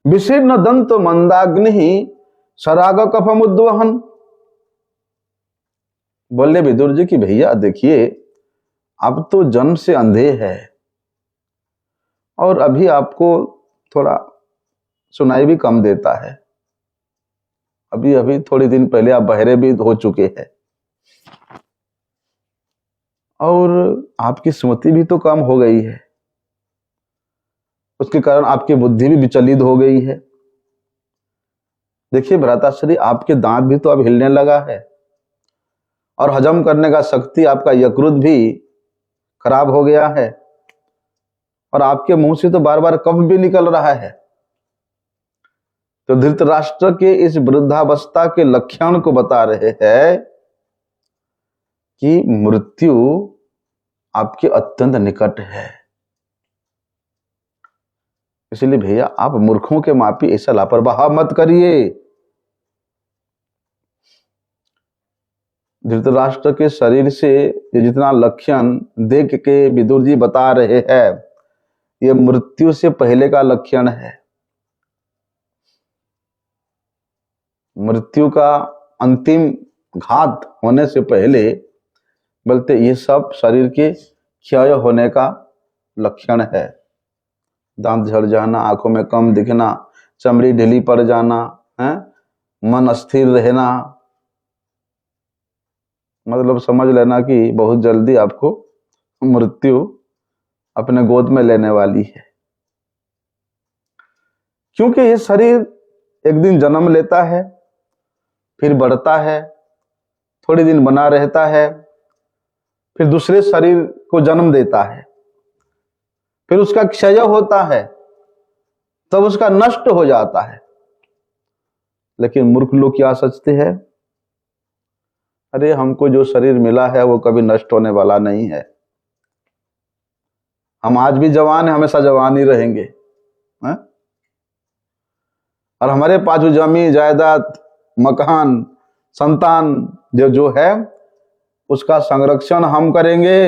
विशीर्ण दंत मंदाग्नि सराग कफमुद्वहन। बोले विदुर जी कि भैया देखिए, आप तो जन्म से अंधे हैं और अभी आपको थोड़ा सुनाई भी कम देता है। अभी अभी थोड़ी दिन पहले आप बहरे भी हो चुके हैं और आपकी स्मृति भी तो कम हो गई है। उसके कारण आपकी बुद्धि भी विचलित हो गई है। देखिए भ्राताश्री, आपके दांत भी तो अब हिलने लगा है और हजम करने का शक्ति आपका यकृत भी खराब हो गया है और आपके मुंह से तो बार बार कफ भी निकल रहा है। तो धृतराष्ट्र के इस वृद्धावस्था के लक्षण को बता रहे हैं कि मृत्यु आपके अत्यंत निकट है। इसलिए भैया आप मूर्खों के मापी ऐसा लापरवाह मत करिए। धृतराष्ट्र के शरीर से ये जितना लक्षण देख के विदुर जी बता रहे हैं, ये मृत्यु से पहले का लक्षण है। मृत्यु का अंतिम घात होने से पहले बोलते ये सब शरीर के क्षय होने का लक्षण है। दांत झड़ जाना, आंखों में कम दिखना, चमड़ी ढीली पड़ जाना, है मन अस्थिर रहना, मतलब समझ लेना कि बहुत जल्दी आपको मृत्यु अपने गोद में लेने वाली है। क्योंकि ये शरीर एक दिन जन्म लेता है, फिर बढ़ता है, थोड़े दिन बना रहता है, फिर दूसरे शरीर को जन्म देता है, फिर उसका क्षय होता है, तब उसका नष्ट हो जाता है। लेकिन मूर्ख लोग क्या सोचते हैं, अरे हमको जो शरीर मिला है वो कभी नष्ट होने वाला नहीं है, हम आज भी जवान हैं, हमेशा जवान ही रहेंगे, है? और हमारे पास जो जमीन जायदाद मकान संतान जो है उसका संरक्षण हम करेंगे।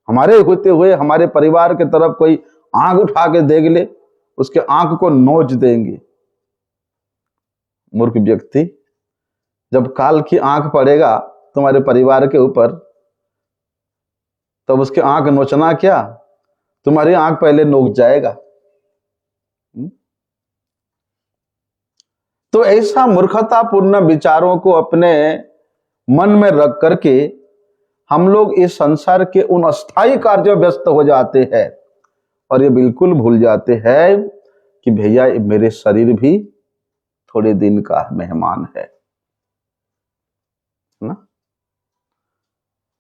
हमारे होते हुए हमारे परिवार के तरफ कोई आंख उठा के देख ले, उसके आंख को नोच देंगे। मूर्ख व्यक्ति, जब काल की आंख पड़ेगा तुम्हारे परिवार के ऊपर, तब उसके आंख नोचना क्या, तुम्हारी आंख पहले नोच जाएगा। तो ऐसा मूर्खतापूर्ण विचारों को अपने मन में रख करके हम लोग इस संसार के उन अस्थायी कार्यों व्यस्त हो जाते हैं और ये बिल्कुल भूल जाते हैं कि भैया मेरे शरीर भी थोड़े दिन का मेहमान है ना।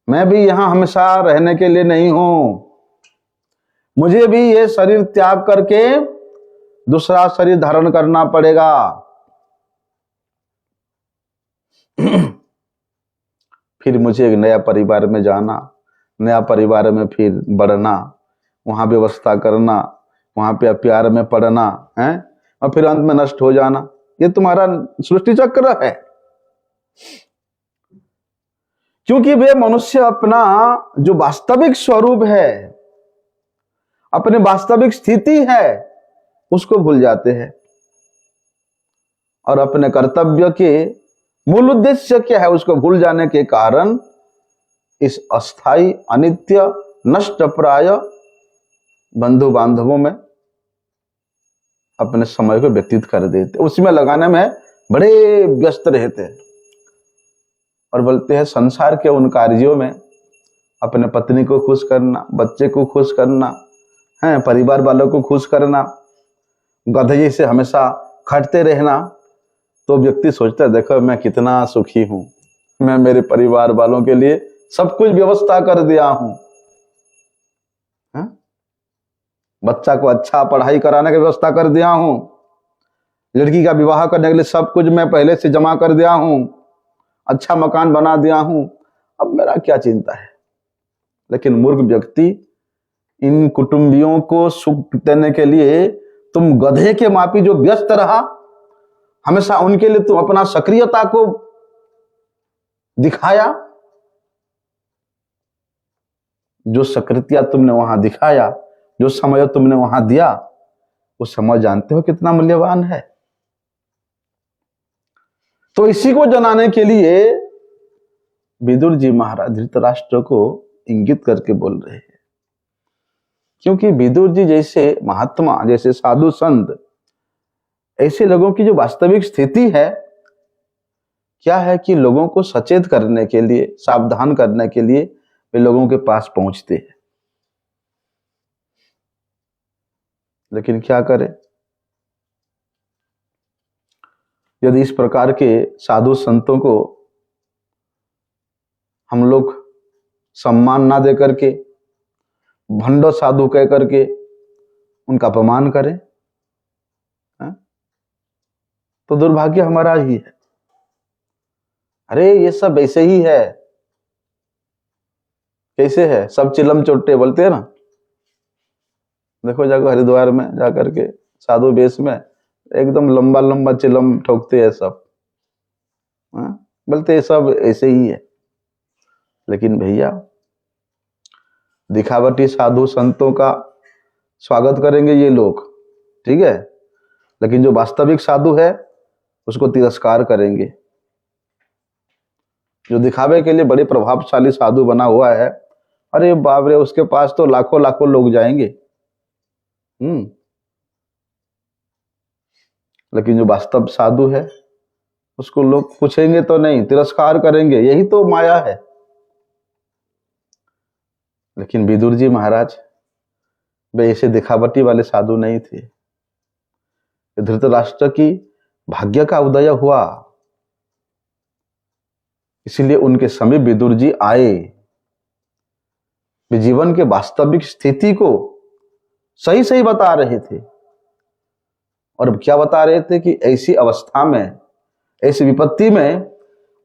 मैं भी यहां हमेशा रहने के लिए नहीं हूं, मुझे भी ये शरीर त्याग करके दूसरा शरीर धारण करना पड़ेगा। फिर मुझे एक नया परिवार में जाना, नया परिवार में फिर बढ़ना, वहां व्यवस्था करना, वहां पे प्यार में पड़ना है और फिर अंत में नष्ट हो जाना। ये तुम्हारा सृष्टि चक्र है। क्योंकि वे मनुष्य अपना जो वास्तविक स्वरूप है, अपने वास्तविक स्थिति है, उसको भूल जाते हैं और अपने कर्तव्य के मूल उद्देश्य क्या है उसको भूल जाने के कारण इस अस्थाई अनित्य नष्ट प्राय बंधु बांधवों में अपने समय को व्यतीत कर देते, उसमें लगाने में बड़े व्यस्त रहते और बोलते हैं संसार के उन कार्यों में अपने पत्नी को खुश करना, बच्चे को खुश करना है, परिवार वालों को खुश करना, गधे जैसे हमेशा खटते रहना, तो व्यक्ति सोचता है देखो मैं कितना सुखी हूं, मैं मेरे परिवार वालों के लिए सब कुछ व्यवस्था कर दिया हूं, बच्चा को अच्छा पढ़ाई कराने की व्यवस्था कर दिया हूं, लड़की का विवाह करने के लिए सब कुछ मैं पहले से जमा कर दिया हूं, अच्छा मकान बना दिया हूं, अब मेरा क्या चिंता है। लेकिन मूर्ख व्यक्ति इन कुटुंबियों को सुख देने के लिए तुम गधे के मापी जो व्यस्त रहा, हमेशा उनके लिए तुम अपना सक्रियता को दिखाया, जो सक्रियता तुमने वहां दिखाया, जो समय तुमने वहां दिया, वो समय जानते हो कितना मूल्यवान है। तो इसी को जनाने के लिए विदुर जी महाराज धृतराष्ट्र को इंगित करके बोल रहे हैं, क्योंकि विदुर जी जैसे महात्मा, जैसे साधु संत, ऐसे लोगों की जो वास्तविक स्थिति है क्या है कि लोगों को सचेत करने के लिए, सावधान करने के लिए वे लोगों के पास पहुंचते हैं। लेकिन क्या करें, यदि इस प्रकार के साधु संतों को हम लोग सम्मान ना दे करके, भंडो साधु कह करके उनका अपमान करें, तो दुर्भाग्य हमारा ही है। अरे ये सब ऐसे ही है, कैसे है, सब चिलम चोटे बोलते हैं ना। देखो जाकर हरिद्वार में जाकर के साधु वेश में एकदम लंबा लंबा चिलम ठोकते हैं सब, बोलते हैं सब ऐसे ही है। लेकिन भैया दिखावटी साधु संतों का स्वागत करेंगे ये लोग, ठीक है, लेकिन जो वास्तविक साधु है उसको तिरस्कार करेंगे। जो दिखावे के लिए बड़े प्रभावशाली साधु बना हुआ है, अरे बाप रे, उसके पास तो लाखों लाखों लोग जाएंगे, लेकिन जो वास्तव साधु है उसको लोग पूछेंगे तो नहीं, तिरस्कार करेंगे। यही तो माया है। लेकिन विदुर जी महाराज वे ऐसे दिखावटी वाले साधु नहीं थे। धृतराष्ट्र की भाग्य का उदय हुआ, इसलिए उनके समीप विदुर जी आए। वे जीवन के वास्तविक स्थिति को सही सही बता रहे थे। और अब क्या बता रहे थे कि ऐसी अवस्था में, ऐसी विपत्ति में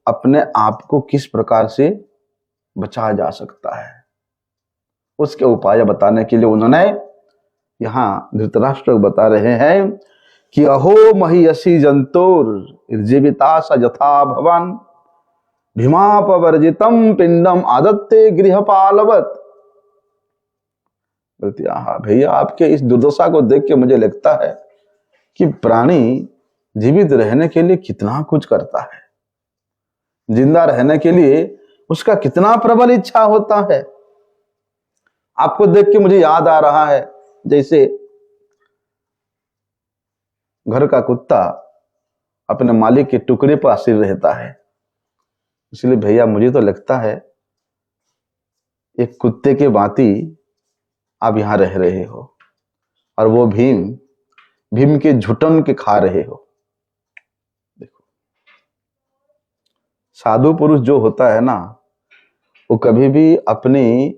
अपने आप को किस प्रकार से बचाया जा सकता है, उसके उपाय बताने के लिए उन्होंने यहां धृतराष्ट्र को बता रहे हैं कि अहो महीयसी जंतुर जीविता स यथा भवन भीमापवर्जितम पिंडम आदत्ते गृहपालवत। बोलती भैया आपके इस दुर्दशा को देख के मुझे लगता है कि प्राणी जीवित रहने के लिए कितना कुछ करता है, जिंदा रहने के लिए उसका कितना प्रबल इच्छा होता है। आपको देख के मुझे याद आ रहा है जैसे घर का कुत्ता अपने मालिक के टुकड़े पर आसिर रहता है। इसलिए भैया मुझे तो लगता है एक कुत्ते के भांति आप यहां रह रहे हो और वो भीम के झुटन के खा रहे हो। देखो साधु पुरुष जो होता है ना, वो कभी भी अपनी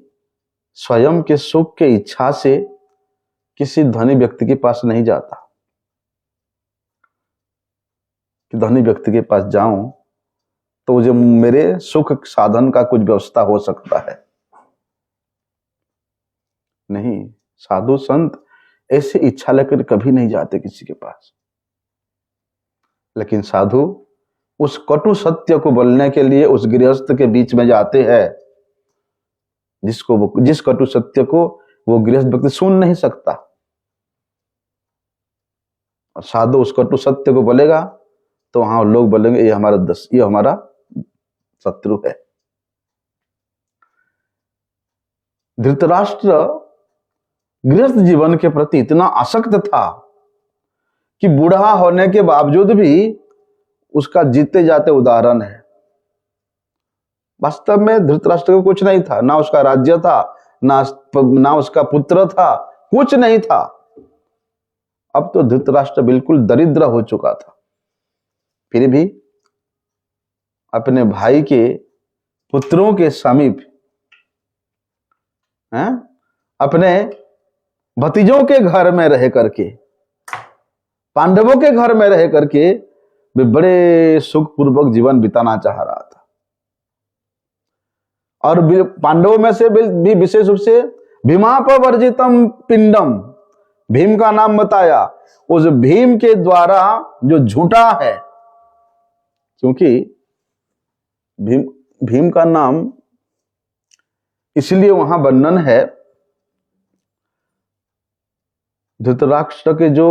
स्वयं के सुख के इच्छा से किसी धनी व्यक्ति के पास नहीं जाता कि धनी व्यक्ति के पास जाऊं तो मुझे मेरे सुख साधन का कुछ व्यवस्था हो सकता है। नहीं, साधु संत ऐसे इच्छा लेकर कभी नहीं जाते किसी के पास। लेकिन साधु उस कटु सत्य को बोलने के लिए उस गृहस्थ के बीच में जाते हैं जिस कटु सत्य को वो गृहस्थ व्यक्ति सुन नहीं सकता। और साधु उस कटु सत्य को बोलेगा तो वहां लोग बोलेंगे ये हमारा शत्रु है। धृतराष्ट्र गृहस्थ जीवन के प्रति इतना आसक्त था कि बूढ़ा होने के बावजूद भी उसका जीते जाते उदाहरण है। वास्तव में धृतराष्ट्र को कुछ नहीं था, ना उसका राज्य था, ना उसका पुत्र था, कुछ नहीं था। अब तो धृतराष्ट्र बिल्कुल दरिद्र हो चुका था, फिर भी अपने भाई के पुत्रों के समीप अपने भतीजों के घर में रह करके, पांडवों के घर में रह करके वे बड़े सुखपूर्वक जीवन बिताना चाह रहा था। और पांडवों में से भी विशेष रूप से भीमापवर्जितम पिंडम, भीम का नाम बताया। उस भीम के द्वारा जो झूठा है, क्योंकि भीम का नाम इसलिए वहां वर्णन है, धृतराष्ट्र के जो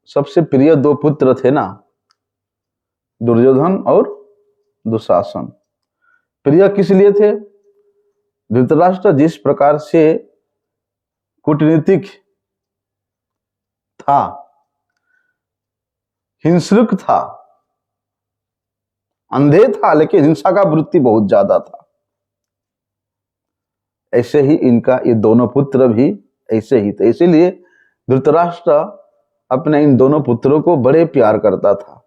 सबसे प्रिय दो पुत्र थे ना, दुर्योधन और दुशासन। प्रिय किस लिए थे? धृतराष्ट्र जिस प्रकार से कूटनीतिक था, हिंसक था, अंधे था, लेकिन हिंसा का वृत्ति बहुत ज्यादा था। ऐसे ही इनका ये दोनों पुत्र भी ऐसे ही थे। इसीलिए धृतराष्ट्र अपने इन दोनों पुत्रों को बड़े प्यार करता था।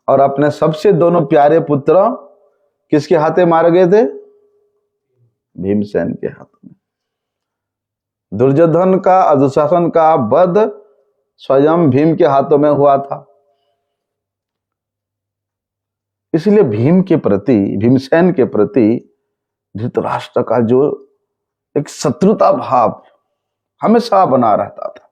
और अपने सबसे दोनों प्यारे पुत्र किसके हाथे मारे गए थे? भीमसेन के हाथ में। दुर्योधन का, दुशासन का वध स्वयं भीम के हाथों में हुआ था। इसलिए भीम के प्रति, भीमसेन के प्रति धृतराष्ट्र का जो एक शत्रुता भाव हमेशा बना रहता था।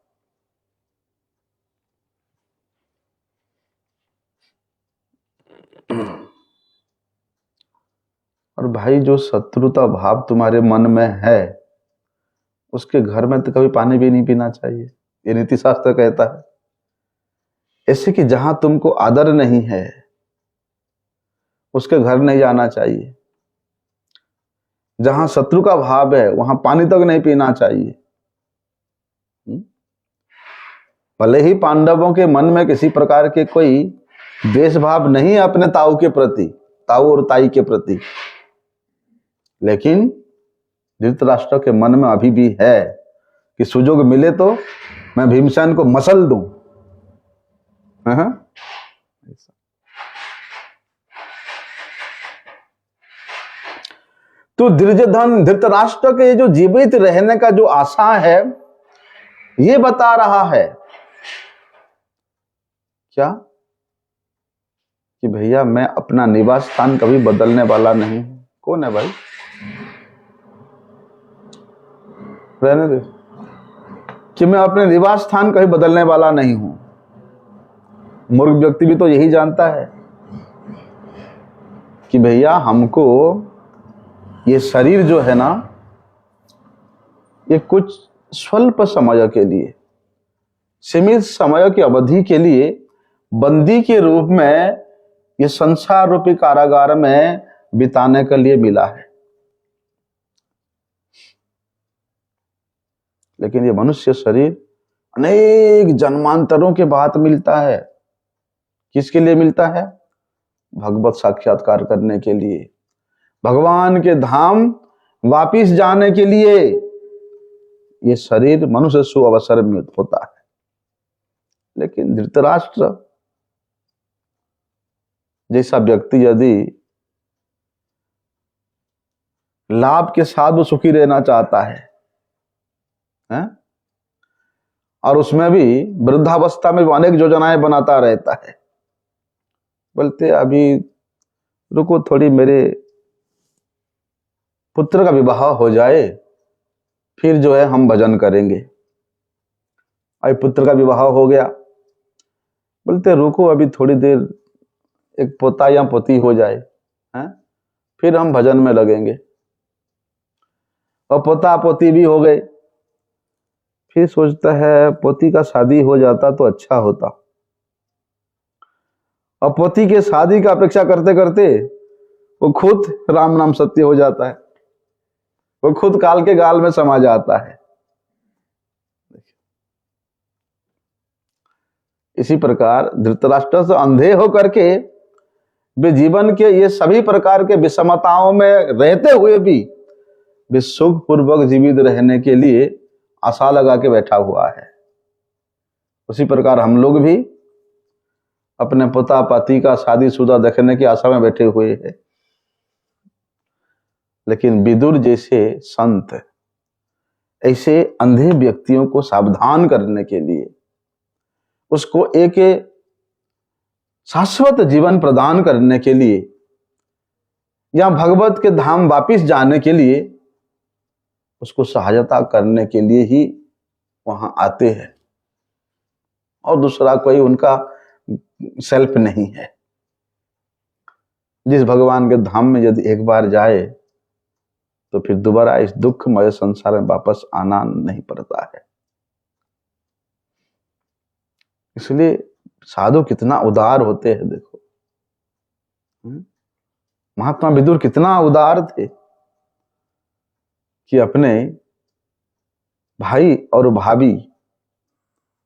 और भाई, जो शत्रुता भाव तुम्हारे मन में है, उसके घर में तो कभी पानी भी नहीं पीना चाहिए, ये नीति शास्त्र कहता है। ऐसे कि जहां तुमको आदर नहीं है, उसके घर नहीं जाना चाहिए। जहां शत्रु का भाव है, वहां पानी तक नहीं पीना चाहिए। भले ही पांडवों के मन में किसी प्रकार के कोई द्वेष भाव नहीं है अपने ताऊ के प्रति, ताऊ और ताई के प्रति, लेकिन धृतराष्ट्र के मन में अभी भी है कि सुजोग मिले तो मैं भीमसेन को मसल दूं। तो दुर्योधन, धृतराष्ट्र के जो जीवित रहने का जो आशा है, ये बता रहा है क्या कि भैया मैं अपना निवास स्थान कभी बदलने वाला नहीं हूं। कौन है भाई? रहने दे। कि मैं अपने निवास स्थान कभी बदलने वाला नहीं हूं। मूर्ख व्यक्ति भी तो यही जानता है कि भैया हमको ये शरीर जो है ना, ये कुछ स्वल्प समय के लिए, सीमित समय की अवधि के लिए बंदी के रूप में ये संसार रूपी कारागार में बिताने के लिए मिला है। लेकिन ये मनुष्य शरीर अनेक जन्मांतरों के बाद मिलता है। किसके लिए मिलता है? भगवत साक्षात्कार करने के लिए, भगवान के धाम वापिस जाने के लिए ये शरीर मनुष्य सुअवसर में होता है। लेकिन धृतराष्ट्र जैसा व्यक्ति यदि लाभ के साथ वो सुखी रहना चाहता है, और उसमें भी वृद्धावस्था में अनेक योजनाएं बनाता रहता है, बोलते अभी रुको थोड़ी, मेरे पुत्र का विवाह हो जाए, फिर जो है हम भजन करेंगे। अभी पुत्र का विवाह हो गया, बोलते रुको अभी थोड़ी देर, एक पोता या पोती हो जाए, फिर हम भजन में लगेंगे। और पोता पोती भी हो गए, फिर सोचता है पोती का शादी हो जाता तो अच्छा होता। और पोती के शादी का अपेक्षा करते करते वो खुद राम नाम सत्य हो जाता है, वो खुद काल के गाल में समा जाता है। इसी प्रकार धृतराष्ट्र से अंधे होकर के वे जीवन के ये सभी प्रकार के विषमताओं में रहते हुए भी वे सुख पूर्वक जीवित रहने के लिए आशा लगा के बैठा हुआ है। उसी प्रकार हम लोग भी अपने पुता पति का शादीशुदा देखने की आशा में बैठे हुए हैं। लेकिन विदुर जैसे संत ऐसे अंधे व्यक्तियों को सावधान करने के लिए, उसको एक शाश्वत जीवन प्रदान करने के लिए या भगवत के धाम वापिस जाने के लिए उसको सहायता करने के लिए ही वहां आते हैं, और दूसरा कोई उनका सेल्फ नहीं है। जिस भगवान के धाम में यदि एक बार जाए तो फिर दोबारा इस दुखमय संसार में वापस आना नहीं पड़ता है। इसलिए साधु कितना उदार होते हैं, देखो महात्मा विदुर कितना उदार थे कि अपने भाई और भाभी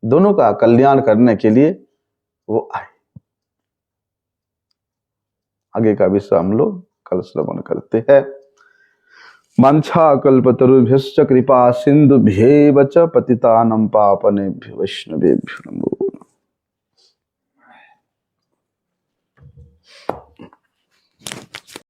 दोनों का कल्याण करने के लिए वो आए। आगे का विषय हम लोग कल श्रवण करते हैं। वांछा कल्पतरुभ्यश्च कृपा सिंधुभ्यैव च पतितानां पावनेभ्यो वैष्णवेभ्यो नमो।